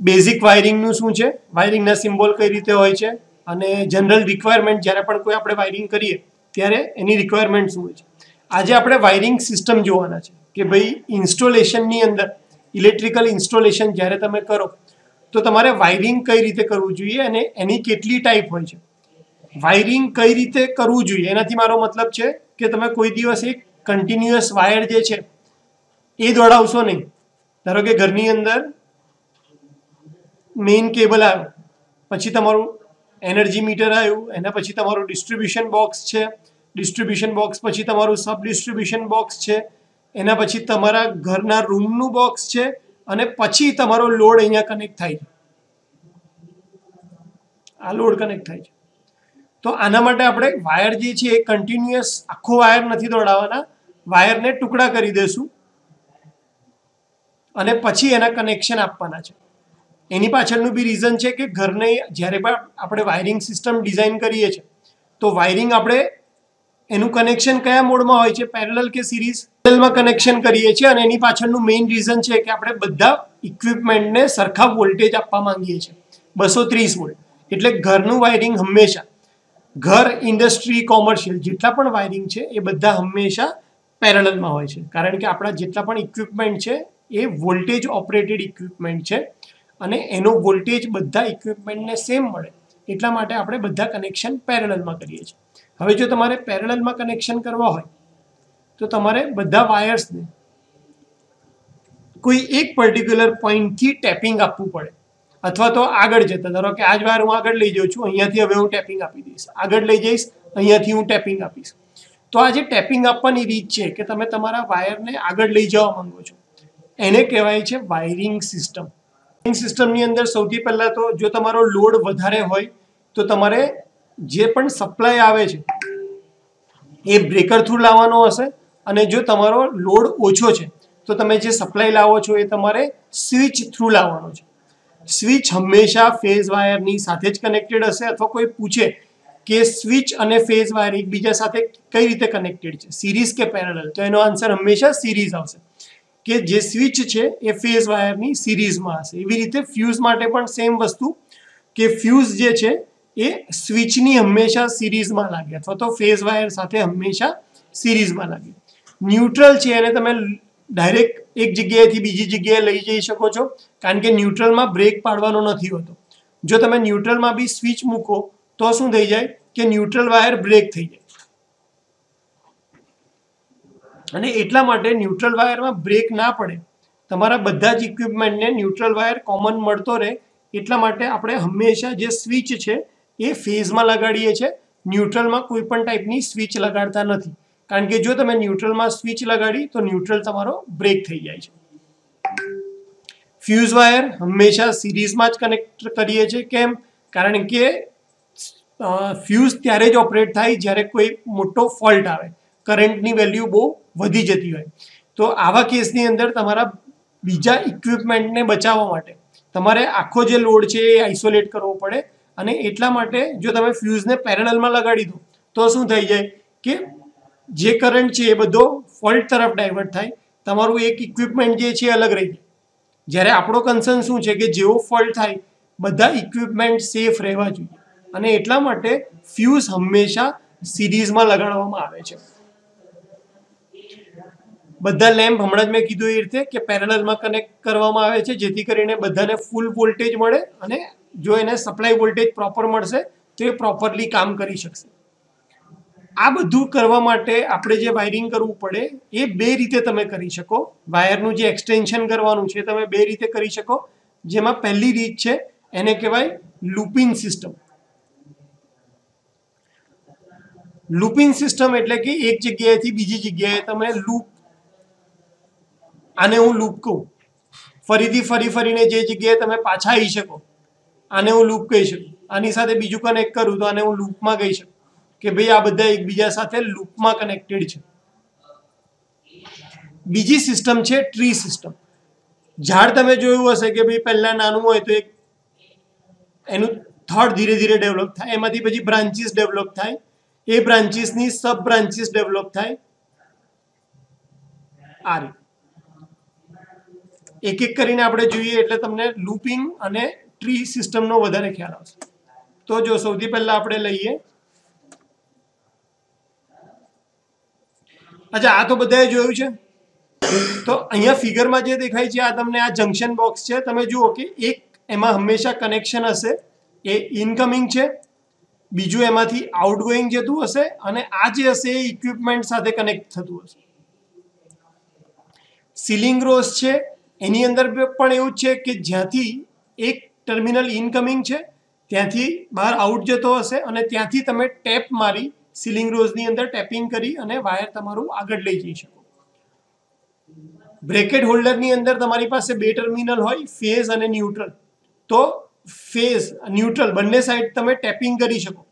Basic વાયરિંગનું શું છે, વાયરિંગના symbol કઈ રીતે હોય છે, અને જનરલ રિક્વાયરમેન્ટ જ્યારે પણ કોઈ આપણે વાયરિંગ કરીએ ત્યારે એની રિક્વાયરમેન્ટ શું હોય છે. આજે આપણે વાયરિંગ સિસ્ટમ જોવાના છે કે ભાઈ ઇન્સ્ટોલેશનની અંદર ઇલેક્ટ્રિકલ ઇન્સ્ટોલેશન જ્યારે તમે કરો તો તમારે વાયરિંગ કઈ રીતે કરવું જોઈએ અને એની કેટલી ટાઈપ હોય છે. વાયરિંગ કઈ રીતે કરવું જોઈએ એનાથી મારો મતલબ છે કે તમે કોઈ દિવસ એક કન્ટિન્યુઅસ વાયર જે છે એ દોડાવશો નહીં. ધારો કે ઘરની અંદર મેઇન કેબલ આવ્યો, પછી તમારું એનર્જી મીટર આવ્યું, એના પછી તમારું ડિસ્ટ્રીબ્યુશન બોક્સ છે, ડિસ્ટ્રીબ્યુશન બોક્સ પછી તમારું સબ ડિસ્ટ્રીબ્યુશન બોક્સ છે, એના પછી તમારા ઘરના રૂમનું બોક્સ છે, અને પછી તમારો લોડ અહીંયા કનેક્ટ થાય છે. આ લોડ કનેક્ટ થાય છે. તો આના માટે આપણે વાયર જે છે એ કન્ટિન્યુઅસ આખો વાયર નથી દોડાવવાના, વાયરને ટુકડા કરી દેશું અને પછી એના કનેક્શન આપવાના છે. એની પાછળનું બી રીઝન છે કે ઘરને જ્યારે પણ આપણે વાયરિંગ સિસ્ટમ ડિઝાઇન કરીએ છીએ તો વાયરિંગ આપણે એનું કનેક્શન કયા મોડમાં હોય છે, પેરેલલ કે સિરીઝ? પેરેલલમાં કનેક્શન કરીએ છીએ, અને એની પાછળનું મેઇન રીઝન છે કે આપણે બધા ઇક્વિપમેન્ટને સરખા વોલ્ટેજ આપવા માંગીએ છીએ, 230 વોલ્ટ. એટલે ઘરનું વાયરિંગ હંમેશા, ઘર, ઇન્ડસ્ટ્રી, કોમર્શિયલ જેટલા પણ વાયરિંગ છે એ બધા હંમેશા પેરેલલમાં હોય છે, કારણ કે આપણા જેટલા પણ ઇક્વિપમેન્ટ છે એ વોલ્ટેજ ઓપરેટેડ ઇક્વિપમેન્ટ છે અને એનો વોલ્ટેજ બધા ઇક્વિપમેન્ટને સેમ મળે એટલા માટે આપણે બધા કનેક્શન પેરેલલમાં કરીએ છીએ. હવે જો તમારે પેરેલલમાં કનેક્શન કરવા હોય તો તમારે બધા વાયર્સને કોઈ એક પર્ટિક્યુલર પોઈન્ટથી ટેપિંગ આપવું પડે, અથવા તો આગળ જતા, ધારો કે આ જ વાયર હું આગળ લઈ જાઉં છું, અહીંયાથી હવે હું ટેપિંગ આપી દઈશ, આગળ લઈ જઈશ, અહીંયાથી હું ટેપિંગ આપીશ. તો આ જે ટેપિંગ આપવાની રીત છે કે તમે તમારા વાયરને આગળ લઈ જવા માંગો છો, એને કહેવાય છે વાયરિંગ સિસ્ટમ. વાયરિંગ સિસ્ટમની અંદર સૌથી પહેલાં તો જો તમારો લોડ વધારે હોય તો તમારે જે પણ સપ્લાય આવે છે એ બ્રેકર થ્રુ લાવવાનો હશે, અને જો તમારો લોડ ઓછો છે તો તમે જે સપ્લાય લાવો છો એ તમારે સ્વિચ થ્રુ લાવવાનો છે. સ્વિચ હંમેશા ફેઝ વાયરની સાથે જ કનેક્ટેડ હશે, અથવા કોઈ પૂછે કે સ્વિચ અને ફેઝ વાયર એકબીજા સાથે કઈ રીતે કનેક્ટેડ છે, સિરીઝ કે પેરેલલ, તો એનો આન્સર હંમેશા સિરીઝ આવશે, કે જે સ્વિચ છે એ ફેઝ વાયરની સિરીઝમાં હશે. એવી રીતે ફ્યુઝ માટે પણ સેમ વસ્તુ, કે ફ્યુઝ જે છે એ સ્વિચની હંમેશા સિરીઝમાં લાગે, અથવા તો ફેઝ વાયર સાથે હંમેશા સિરીઝમાં લાગે. ન્યુટ્રલ છે એને તમે ડાયરેક્ટ એક જગ્યાએથી બીજી જગ્યાએ લઈ જઈ શકો છો, કારણ કે ન્યુટ્રલમાં બ્રેક પાડવાનો નથી હોતો. જો તમે ન્યુટ્રલમાં બી સ્વિચ મૂકો તો શું થઈ જાય કે ન્યુટ્રલ વાયર બ્રેક થઈ જાય, અને એટલા માટે ન્યુટ્રલ વાયરમાં બ્રેક ના પડે, તમારા બધા જ ઇક્વિપમેન્ટને ન્યુટ્રલ વાયર કોમન મળતો રહે, એટલા માટે આપણે હંમેશા જે સ્વિચ છે એ ફેઝમાં લગાડીએ છીએ, ન્યુટ્રલમાં કોઈ પણ ટાઈપની સ્વિચ લગાડતા નથી, કારણ કે જો તમે ન્યુટ્રલમાં સ્વિચ લગાડી તો ન્યુટ્રલ તમારો બ્રેક થઈ જાય છે. ફ્યુઝ વાયર હંમેશા સિરીઝમાં જ કનેક્ટ કરીએ છીએ. કેમ? કારણ કે ફ્યુઝ ત્યારે જ ઓપરેટ થાય જ્યારે કોઈ મોટો ફોલ્ટ આવે, કરંટની વેલ્યુ બહુ વધી જતી હોય. તો આવા કેસની અંદર તમારા બીજા ઇક્વિપમેન્ટને બચાવવા માટે તમારે આખો જે લોડ છે એ આઇસોલેટ કરવો પડે, અને એટલા માટે જો તમે ફ્યુઝને પેરેલલમાં લગાડી દો તો શું થઈ જાય કે જે કરંટ છે એ બધો ફોલ્ટ તરફ ડાયવર્ટ થાય, તમારું એક ઇક્વિપમેન્ટ જે છે એ અલગ રહી જાય. જ્યારે આપણો કન્સર્ન શું છે કે જેવો ફોલ્ટ થાય બધા ઇક્વિપમેન્ટ સેફ રહેવા જોઈએ, અને એટલા માટે ફ્યુઝ હંમેશા સિરીઝમાં લગાડવામાં આવે છે. બધા લેમ્પ હમણાં જ મેં કીધું એ રીતે કે પેરેલલમાં કનેક્ટ કરવામાં આવે છે, જેથી કરીને બધાને ફૂલ વોલ્ટેજ મળે, અને જો એને સપ્લાય વોલ્ટેજ પ્રોપર મળશે તો એ પ્રોપરલી કામ કરી શકશે. આ બધું કરવા માટે આપણે જે વાયરિંગ કરવું પડે એ બે રીતે તમે કરી શકો. વાયરનું જે એક્સટેન્શન કરવાનું છે તમે બે રીતે કરી શકો, જેમાં પહેલી રીત છે એને કહેવાય લૂપિંગ સિસ્ટમ. લૂપિંગ સિસ્ટમ એટલે કે એક જગ્યાએથી બીજી જગ્યાએ તમે લૂપ, આને હું લૂપ કહું, ફરીથી ફરીને જે જગ્યાએ તમે પાછા આવી શકો આને હું લૂપ કહી શકું. આની સાથે બીજું કનેક્ટ કરું તો આને હું લૂપમાં કહી શકું કે ભાઈ આ બધા એકબીજા સાથે લૂપમાં કનેક્ટેડ છે. બીજી સિસ્ટમ છે ટ્રી સિસ્ટમ. ઝાડ તમે જોયું હશે કે ભાઈ પહેલા નાનું હોય તો એક એનું થડ ધીરે ધીરે ડેવલપ થાય, એમાંથી પછી બ્રાન્ચીસ ડેવલપ થાય, એ બ્રાન્ચીસની સબ બ્રાન્ચીસ ડેવલપ થાય. આ રીતે એક એક કરીને આપણે જોઈએ એટલે તમને લૂપિંગ અને ટ્રી સિસ્ટમનો વધારે ખ્યાલ આવશે. તો જો સૌથી પહેલા આપણે લઈએ, અચ્છા આ તો બધાએ જોયું છે. તો અહીંયા ફિગરમાં જે દેખાય છે આ તમને આ જંક્શન બોક્સ છે. તમે જુઓ કે એક એમાં હંમેશા કનેક્શન હશે, એ ઇનકમિંગ છે. બીજું એમાંથી આઉટગોઈંગ જતું હશે અને આ જે હશે એ ઇક્વિપમેન્ટ સાથે કનેક્ટ થતું હશે. સીલિંગ રોઝ છે એની અંદર પણ એવું જ છે કે જ્યાંથી એક ટર્મિનલ ઇનકમિંગ છે ત્યાંથી બહાર આઉટ જતો હશે અને ત્યાંથી તમે ટેપ મારી સીલિંગ રોઝની અંદર ટેપિંગ કરી અને વાયર તમારું આગળ લઈ જઈ શકો. બ્રેકેટ હોલ્ડરની અંદર તમારી પાસે બે ટર્મિનલ હોય, ફેઝ અને ન્યુટ્રલ. તો ફેઝ ન્યુટ્રલ બંને સાઈડ તમે ટેપિંગ કરી શકો.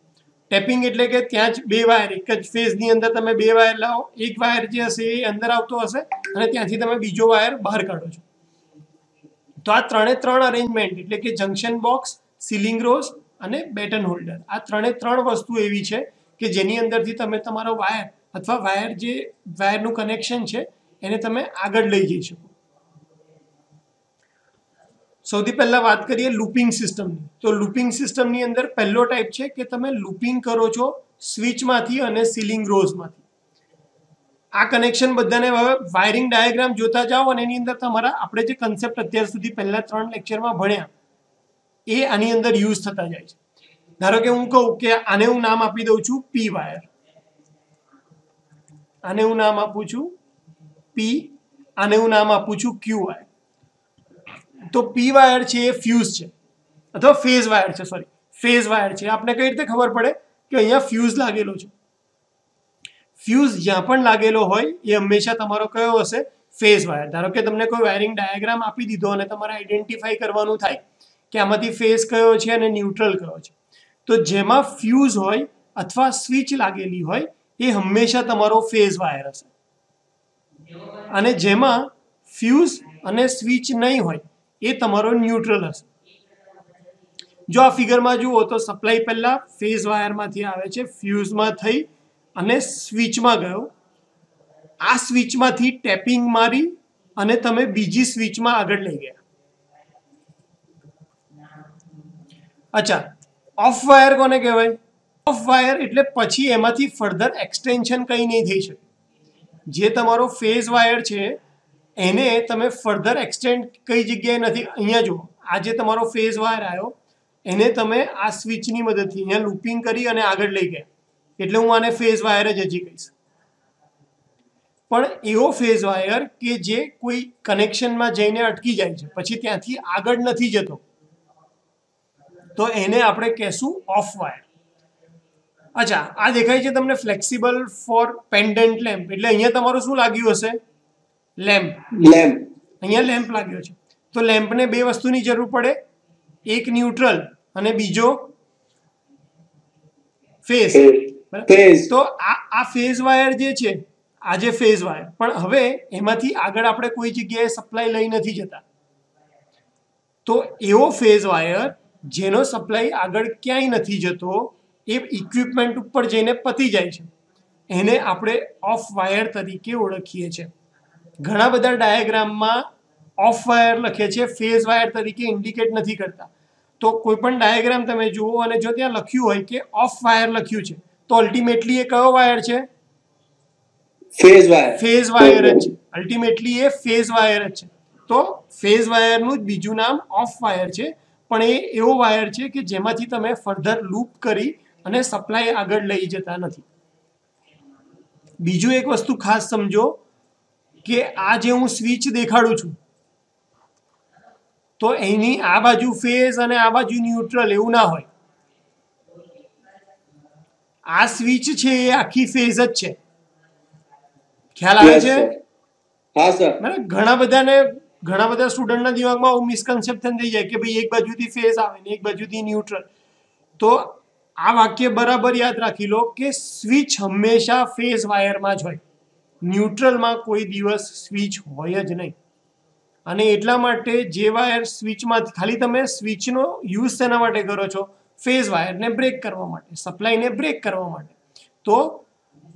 ટેપિંગ એટલે કે ત્યાં જ બે વાયર, એક જ ફેઝની અંદર તમે બે વાયર લાવો, એક વાયર જે હશે એ અંદર આવતો હશે અને ત્યાંથી તમે બીજો વાયર બહાર કાઢો છો. તો આ ત્રણ અરેન્જમેન્ટ એટલે કે જંક્શન બોક્સ, સીલિંગ રોઝ અને બેટન હોલ્ડર, આ ત્રણ વસ્તુ એવી છે કે જેની અંદરથી તમે તમારો વાયર અથવા વાયરનું કનેક્શન છે એને તમે આગળ લઈ જઈ શકો. સૌથી પહેલા વાત કરીએ લૂપિંગ સિસ્ટમની. તો લૂપિંગ સિસ્ટમની અંદર પહેલો ટાઈપ છે કે તમે લૂપિંગ કરો છો સ્વિચમાંથી અને સીલિંગ રોઝમાંથી. આ કનેક્શન બધાને હવે વાયરિંગ ડાયાગ્રામ જોતા જાઓ અને એની અંદર તમારા આપણે જે કન્સેપ્ટ અત્યાર સુધી પહેલા 3 લેક્ચરમાં ભણ્યા એ આની અંદર યુઝ થતા જાય છે. ધારો કે હું કહું કે આને હું નામ આપી દઉં છું પી વાયર, આને હું નામ આપું છું પી, આને હું નામ આપું છું ક્યુ વાયર. તો પી વાયર છે એ ફ્યુઝ છે અથવા ફેઝ વાયર છે, સોરી ફેઝ વાયર છે. આપણે કઈ રીતે ખબર પડે કે અહીંયા ફ્યુઝ લાગેલો છે? ફ્યુઝ જ્યાં પણ લાગેલો હોય એ હંમેશા તમારો કયો હશે? Phase wire. ધારો કે તમને કોઈ વાયરિંગ ડાયાગ્રામ આપી દીધો અને તમારે આઈડેન્ટિફાઈ કરવાનું થાય કે આમાંથી ફેઝ કયો છે અને ન્યુટ્રલ કયો છે. તો જેમાં ફ્યુઝ હોય અથવા સ્વિચ લાગેલી હોય એ હંમેશા તમારો ફેઝ વાયર હશે અને જેમાં ફ્યુઝ અને સ્વિચ નહીં હોય એ તમારો ન્યુટ્રલ હશે. જો આ ફિગરમાં જુઓ તો સપ્લાય પહેલા ફેઝ વાયરમાંથી આવે છે, ફ્યુઝમાં થઈ અને સ્વિચમાં ગયો. આ સ્વિચમાંથી ટેપિંગ મારી અને તમે બીજી સ્વિચમાં આગળ લઈ ગયા. અચ્છા, ઓફ વાયર કોને કહેવાય? ઓફ વાયર એટલે પછી એમાંથી ફર્ધર એક્સટેન્શન કંઈ નહીં થઈ શકે. જે તમારો ફેઝ વાયર છે એને તમે ફર્ધર એક્સટેન્ડ કઈ જગ્યાએ નથી. અહીંયા જુઓ, આ જે તમારો ફેઝ વાયર આવ્યો એને તમે આ સ્વિચની મદદથી અહીંયા લૂપિંગ કરી અને આગળ લઈ ગયા, એટલે હું આને ફેઝ વાયર જ હજી કહીશ. પણ એવો ફેઝ વાયર કે જે કોઈ કનેક્શનમાં જઈને અટકી જાય છે પછી ત્યાંથી આગળ નથી જતો, તો એને આપણે કહેશું ઓફ વાયર. અચ્છા, આ દેખાય છે તમને ફ્લેક્સિબલ ફોર પેન્ડન્ટ લેમ્પ, એટલે અહીંયા તમારું શું લાગ્યું હશે? લેમ્પ. અહીંયા લેમ્પ લાગ્યો છે. તો લેમ્પને બે વસ્તુની જરૂર પડે, એક ન્યુટ્રલ અને બીજો ફેઝ. તો આ ફેઝ વાયર જે છે, આ જે ફેઝ વાયર, પણ હવે એમાંથી આગળ આપણે કોઈ જગ્યાએ સપ્લાય લઈ નથી જતા. તો એવો ફેઝ વાયર જેનો સપ્લાય આગળ ક્યાંય નથી જતો, એ ઇક્વિપમેન્ટ ઉપર જઈને પતી જાય છે, એને આપણે ઓફ વાયર તરીકે ઓળખીએ છીએ. ઘણા બધા ડાયાગ્રામમાં ઓફ વાયર લખે છે, ફેઝ વાયર તરીકે ઇન્ડિકેટ નથી કરતા. તો કોઈ પણ ડાયાગ્રામ તમે જુઓ અને જો ત્યાં લખ્યું હોય કે ઓફ વાયર લખ્યું છે, તો અલ્ટિમેટલી એ કયો વાયર છે? ફેઝ વાયર જ છે. અલ્ટિમેટલી એ ફેઝ વાયર જ છે. તો ફેઝ વાયરનું જ બીજું નામ ઓફ વાયર છે, પણ એ એવો વાયર છે કે જેમાંથી તમે ફર્ધર લૂપ કરી અને સપ્લાય આગળ લઈ જતા નથી. બીજું એક વસ્તુ ખાસ સમજો કે આ જે હું સ્વિચ દેખાડું છું, તો એની આ બાજુ ફેઝ અને આ બાજુ ન્યુટ્રલ એવું ના હોય. આ સ્વિચ છે એ આખી ફેઝ જ છે. ખ્યાલ આવે છે? હા સર. ઘણા બધા સ્ટુડન્ટના દિમાગમાં આવું મિસકન્સેપ્શન થઈ જાય કે ભાઈ એક બાજુથી ફેઝ આવે ને એક બાજુથી ન્યુટ્રલ. તો આ વાક્ય બરાબર યાદ રાખી લો કે સ્વિચ હંમેશા ફેઝ વાયરમાં જ હોય, ન્યુટ્રલમાં કોઈ દિવસ સ્વિચ હોય જ નહીં. અને એટલા માટે જે વાયર સ્વિચમાં, ખાલી તમે સ્વિચનો યુઝ શેના માટે કરો છો? ફેઝ વાયરને બ્રેક કરવા માટે, સપ્લાયને બ્રેક કરવા માટે. તો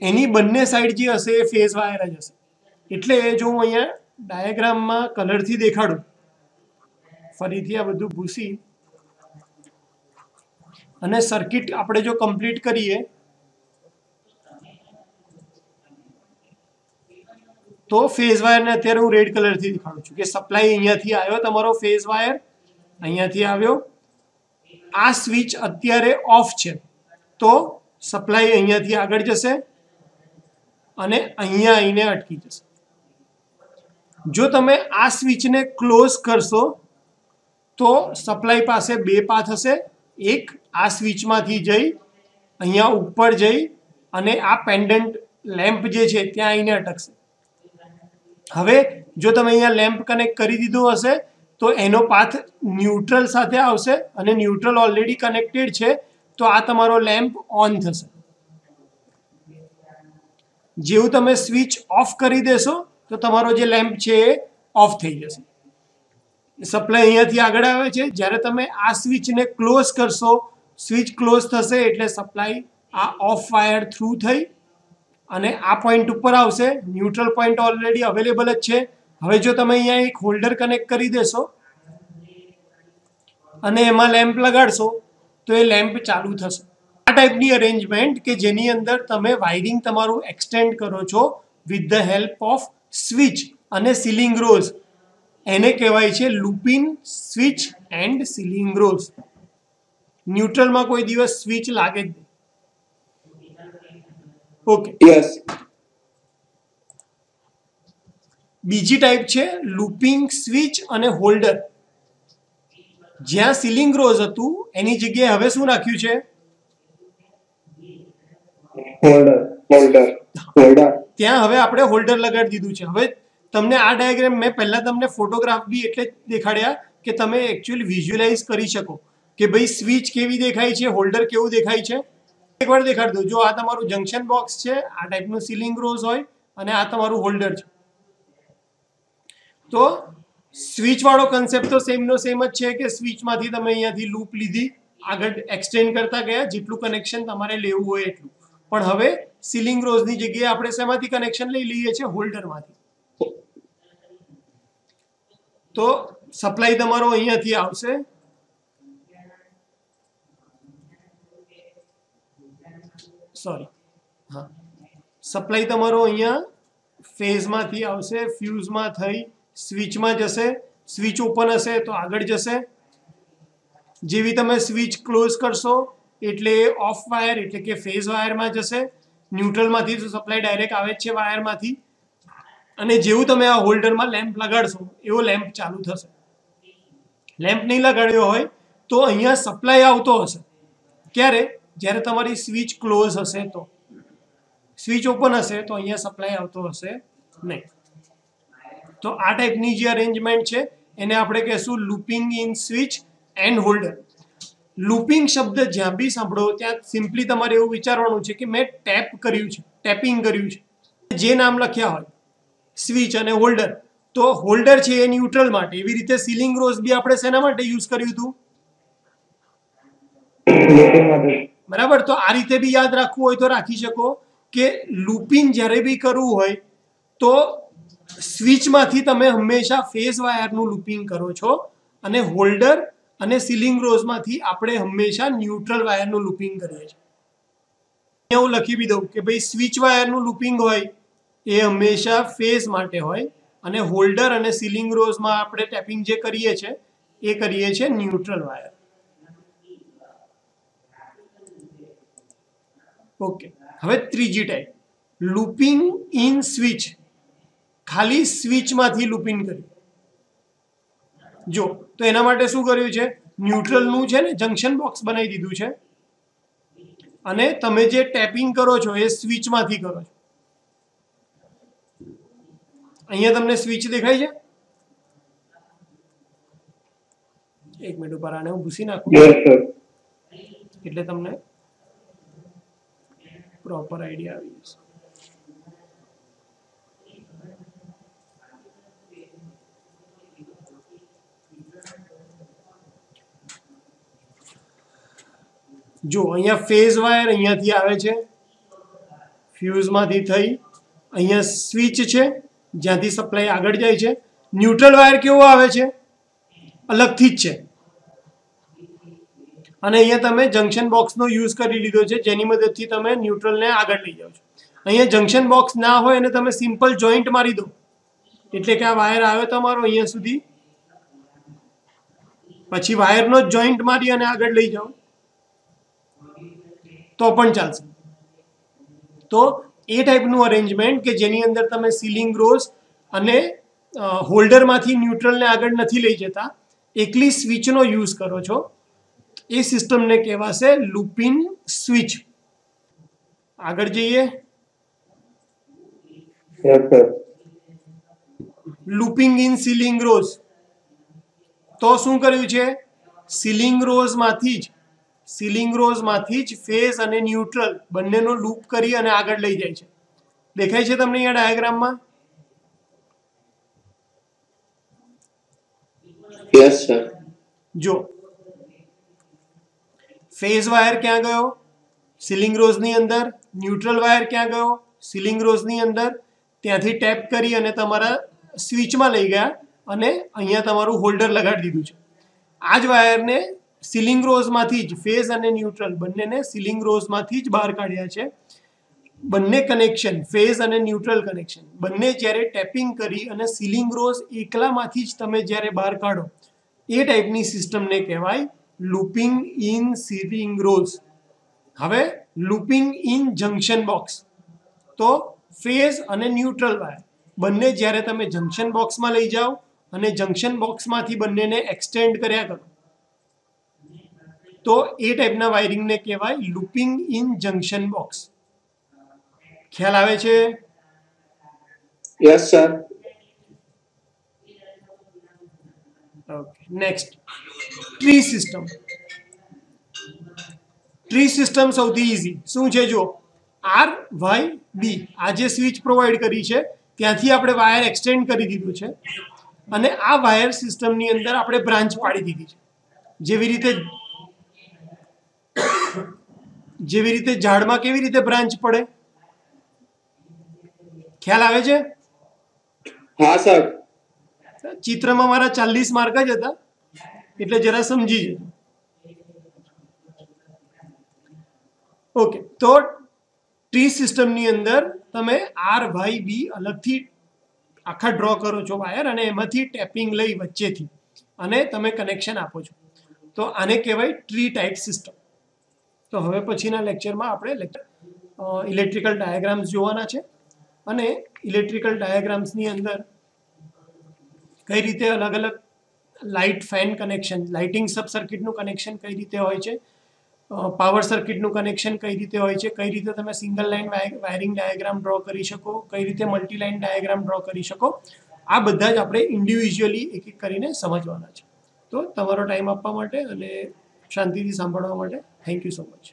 એની બંને સાઈડ જે હશે એ ફેઝ વાયર જ હશે. એટલે જો હું અહીંયા ડાયાગ્રામમાં કલરથી દેખાડું, ફરીથી આ બધું ભૂસી અને સર્કિટ આપણે જો કમ્પ્લીટ કરીએ તો ફેઝ વાયરને અત્યારે હું રેડ કલરથી દેખાડું છું કે સપ્લાય અહીંયાથી આવ્યો, તમારો ફેઝ વાયર અહીંયાથી આવ્યો, આ સ્વિચ અત્યારે ઓફ છે તો સપ્લાય અહીંયાથી આગળ જશે અને અહીંયા આવીને અટકી જશે. જો તમે આ સ્વિચને ક્લોઝ કરશો તો સપ્લાય પાસે બે પાથ હશે, એક આ સ્વિચમાંથી જઈ અહીંયા ઉપર જઈ અને આ પેન્ડન્ટ લેમ્પ જે છે ત્યાં આવીને અટકશે. હવે જો તમે અહીંયા લેમ્પ કનેક્ટ કરી દીધો હશે તો એનો પાથ ન્યુટ્રલ સાથે આવશે અને ન્યુટ્રલ ઓલરેડી કનેક્ટેડ છે તો આ તમારો લેમ્પ ઓન થશે. જેવું તમે સ્વિચ ઓફ કરી દેશો તો તમારો જે લેમ્પ છે એ ઓફ થઈ જશે. સપ્લાય અહીંયાથી આગળ આવે છે, જ્યારે તમે આ સ્વિચને ક્લોઝ કરશો, સ્વિચ ક્લોઝ થશે એટલે સપ્લાય આ ઓફ વાયર થ્રુ થઈ અને આ પોઈન્ટ ઉપર આવશે. ન્યુટ્રલ પોઈન્ટ ઓલરેડી અવેલેબલ જ છે. હવે જો તમે અહીંયા એક હોલ્ડર કનેક્ટ કરી દેશો અને એમાં લેમ્પ લગાડશો તો એ લેમ્પ ચાલુ થશે. આ ટાઈપની અરેન્જમેન્ટ કે જેની અંદર તમે વાયરિંગ તમારું એક્સટેન્ડ કરો છો with the help of switch અને સીલિંગ રોઝ, એને કહેવાય છે લૂપિન સ્વિચ એન્ડ સીલિંગ રોઝ. ન્યુટ્રલમાં કોઈ દિવસ સ્વિચ લાગે જ નહીં. ઓકે, બીજી ટાઈપ છે લૂપિંગ સ્વિચ અને હોલ્ડર. જ્યાં સીલિંગ રોઝ હતું એની જગ્યાએ હવે શું રાખ્યું છે? ત્યાં હવે આપણે હોલ્ડર લગાડી દીધું છે. હવે તમને આ ડાયાગ્રામ મેં પહેલા તમને ફોટોગ્રાફ બી એટલે દેખાડ્યા કે તમે એકચ્યુઅલી વિઝ્યુઅલાઇઝ કરી શકો કે ભાઈ સ્વિચ કેવી દેખાય છે, હોલ્ડર કેવું દેખાય છે. એકવાર દેખાડી દો. જો આ તમારું જંક્શન બોક્સ છે, આ ટાઈપનું સીલિંગ રોઝ હોય અને આ તમારું હોલ્ડર છે. તો સ્વિચ વાળો કન્સેપ્ટ તો સેમ નો સેમ જ છે કે સ્વિચમાંથી તમે અહીંયાથી લૂપ લીધી, આગળ એક્સટેન્ડ કરતા ગયા જેટલું કનેક્શન તમારે લેવું હોય એટલું. પણ હવે સીલિંગ રોઝની જગ્યાએ આપણે શેમાંથી કનેક્શન લઈ લઈએ છીએ? હોલ્ડરમાંથી. તો સપ્લાય તમારો અહીંયાથી આવશે, સોરી હા, સપ્લાય તમારો અહીંયા ફેઝમાંથી આવશે, ફ્યુઝમાં થઈ સ્વિચમાં જશે. સ્વિચ ઓપન હશે તો આગળ જશે. જેવી તમે સ્વિચ ક્લોઝ કરશો એટલે ઓફ વાયર એટલે કે ફેઝ વાયરમાં જશે. ન્યુટ્રલમાંથી તો સપ્લાય ડાયરેક્ટ આવે જ છે વાયરમાંથી. અને જેવું તમે આ હોલ્ડરમાં લેમ્પ લગાડશો એવો લેમ્પ ચાલુ થશે. લેમ્પ નહીં લગાડ્યો હોય તો અહીંયા સપ્લાય આવતો હશે. ક્યારે? જ્યારે તમારી સ્વિચ ક્લોઝ હશે તો. સ્વિચ ઓપન હશે તો અહીંયા સપ્લાય આવતો હશે નહીં. તો આ ટાઈપની જે અરેન્જમેન્ટ છે એને આપણે કહેશું looping in switch and holder. Looping શબ્દ જ્યાં બી સાંભળો ત્યાં સિમ્પલી તમારે એવું વિચારવાનું છે કે મેં ટેપ કર્યું છે, ટેપિંગ કર્યું છે. જે નામ લખ્યા હોય સ્વિચ અને હોલ્ડર, તો હોલ્ડર છે એ ન્યુટ્રલ માટે. એવી રીતે સીલિંગ રોઝ બી આપણે શેના માટે યુઝ કર્યું હતું? બરાબર. તો આ રીતે બી યાદ રાખવું હોય તો રાખી શકો કે લૂપિંગ જ્યારે બી કરવું હોય તો સ્વિચમાંથી તમે હંમેશા ફેઝ વાયરનું લૂપિંગ કરો છો અને હોલ્ડર અને સીલિંગ રોઝમાંથી આપણે હંમેશા ન્યુટ્રલ વાયરનું લૂપિંગ કરીએ છીએ. હું લખી બી દઉં કે ભાઈ સ્વિચ વાયરનું લૂપિંગ હોય એ હંમેશા ફેઝ માટે હોય અને હોલ્ડર અને સીલિંગ રોઝમાં આપણે ટેપિંગ જે કરીએ છીએ એ કરીએ છીએ ન્યુટ્રલ વાયર. ઓકે, હવે ત્રીજી ટાઈપ લૂપિંગ ઇન સ્વિચ. ખાલી સ્વિચમાંથી લૂપિંગ કર્યું. જો તો એના માટે શું કર્યું છે? ન્યુટ્રલનું છે ને જંક્શન બોક્સ બનાવી દીધું છે અને તમે જે ટેપિંગ કરો છો એ સ્વિચમાંથી કરો છો. અહીંયા તમને સ્વિચ દેખાય છે? એક મિનિટ ઉપર આને હું ભૂસી નાખું એટલે તમને પ્રોપર આઈડિયા આવી જશે. જો અહીંયા ફેઝ વાયર અહીંયાથી આવે છે, ફ્યુઝમાંથી થઈ અહીંયા સ્વિચ છે જ્યાંથી સપ્લાય આગળ જાય છે. ન્યુટ્રલ વાયર કેવો આવે છે? અલગથી જ છે. અને અહીંયા તમે જંક્શન બોક્સનો યુઝ કરી લીધો છે, જેની મદદથી તમે ન્યુટ્રલને આગળ લઈ જાઓ છો. અહીંયા જંક્શન બોક્સ ના હોય અને તમે સિમ્પલ જોઈન્ટ મારી દો, એટલે કે આ વાયર આવ્યો તમારો અહીંયા સુધી, પછી વાયરનો જ જોઈન્ટ મારી અને આગળ લઈ જાઓ તો પણ ચાલશે. તો એ ટાઈપનું અરેન્જમેન્ટ કે જેની અંદર તમે સીલિંગ રોઝ અને હોલ્ડરમાંથી ન્યુટ્રલને આગળ નથી લઈ જતા, એકલી સ્વિચનો યુઝ કરો છો, એ સિસ્ટમને કહેવાશે લૂપિંગ સ્વિચ. આગળ જઈએ. Looping in ceiling rose. તો શું કર્યું છે? સીલિંગ રોઝમાંથી જ ફેઝ અને ન્યુટ્રલ બંનેનો લૂપ કરી અને આગળ લઈ જાય છે. દેખાય છે તમને અહીંયા ડાયાગ્રામમાં? Yes sir. જો ફેઝ વાયર ક્યાં ગયો? સીલિંગ રોઝની અંદર. ન્યુટ્રલ વાયર ક્યાં ગયો? સીલિંગ રોઝની અંદર. ત્યાંથી ટેપ કરી અને તમારા સ્વિચમાં લઈ ગયા અને અહીંયા તમારું હોલ્ડર લગાડી દીધું છે. આ જ વાયરને સીલિંગ રોઝમાંથી જ ફેઝ અને ન્યુટ્રલ બંનેને સીલિંગ રોઝમાંથી જ બહાર કાઢ્યા છે. બંને કનેક્શન, ફેઝ અને ન્યુટ્રલ કનેક્શન બંને જ્યારે ટેપિંગ કરી અને સીલિંગ રોઝ એકલામાંથી જ તમે જ્યારે બહાર કાઢો, એ ટાઈપની સિસ્ટમને કહેવાય લૂપિંગ ઇન સીલિંગ રોઝ. હવે લૂપિંગ ઇન જંક્શન બોક્સ. તો ફેઝ અને ન્યુટ્રલ વાયર બંને જ્યારે તમે જંક્શન બોક્સમાં લઈ જાઓ અને જંક્શન બોક્સમાંથી બંનેને એક્સટેન્ડ કર્યા કરો, તો એ ટાઈપના વાયરિંગને કહેવાય લૂપિંગ ઇન જંક્શન બોક્સ. ખ્યાલ આવે છે? Yes sir. Okay, next tree system. Tree system સૌથી ઈઝી. શું છે? જો RYB આ જે સ્વિચ પ્રોવાઈડ કરી છે ત્યાંથી આપણે વાયર એક્સટેન્ડ કરી દીધું છે અને આ વાયર સિસ્ટમની અંદર આપણે બ્રાન્ચ પાડી દીધી છે. જેવી રીતે ઝાડમાં કેવી રીતે બ્રાન્ચ પડે? ખ્યાલ આવે છે? હા સર. ચિત્રમાં મારા 40 માર્ક જ હતા, એટલે જરા સમજી જજો. ઓકે, તો ટ્રી સિસ્ટમની અંદર તમે RYB અલગથી આખા ડ્રો કરો છો વાયર અને એમાંથી ટેપિંગ લઈ વચ્ચેથી અને તમે કનેક્શન આપો છો. તો આને કહેવાય ટ્રી ટાઈપ સિસ્ટમ. તો હવે પછીના લેક્ચરમાં આપણે ઇલેક્ટ્રિકલ ડાયાગ્રામ્સ જોવાના છે અને ઇલેક્ટ્રિકલ ડાયાગ્રામ્સની અંદર કઈ રીતે અલગ અલગ લાઇટ ફેન કનેક્શન, લાઇટિંગ સબ સર્કિટનું કનેક્શન કઈ રીતે હોય છે, પાવર સર્કિટનું કનેક્શન કઈ રીતે હોય છે, કઈ રીતે તમે single line wiring diagram draw કરી શકો, કઈ રીતે મલ્ટી લાઇન ડાયાગ્રામ ડ્રો કરી શકો, આ બધા જ આપણે ઇન્ડિવિજ્યુઅલી એક એક કરીને સમજવાના છે. તો તમારો ટાઈમ આપવા માટે અને શાંતિથી સાંભળવા માટે થેન્ક યુ સો મચ.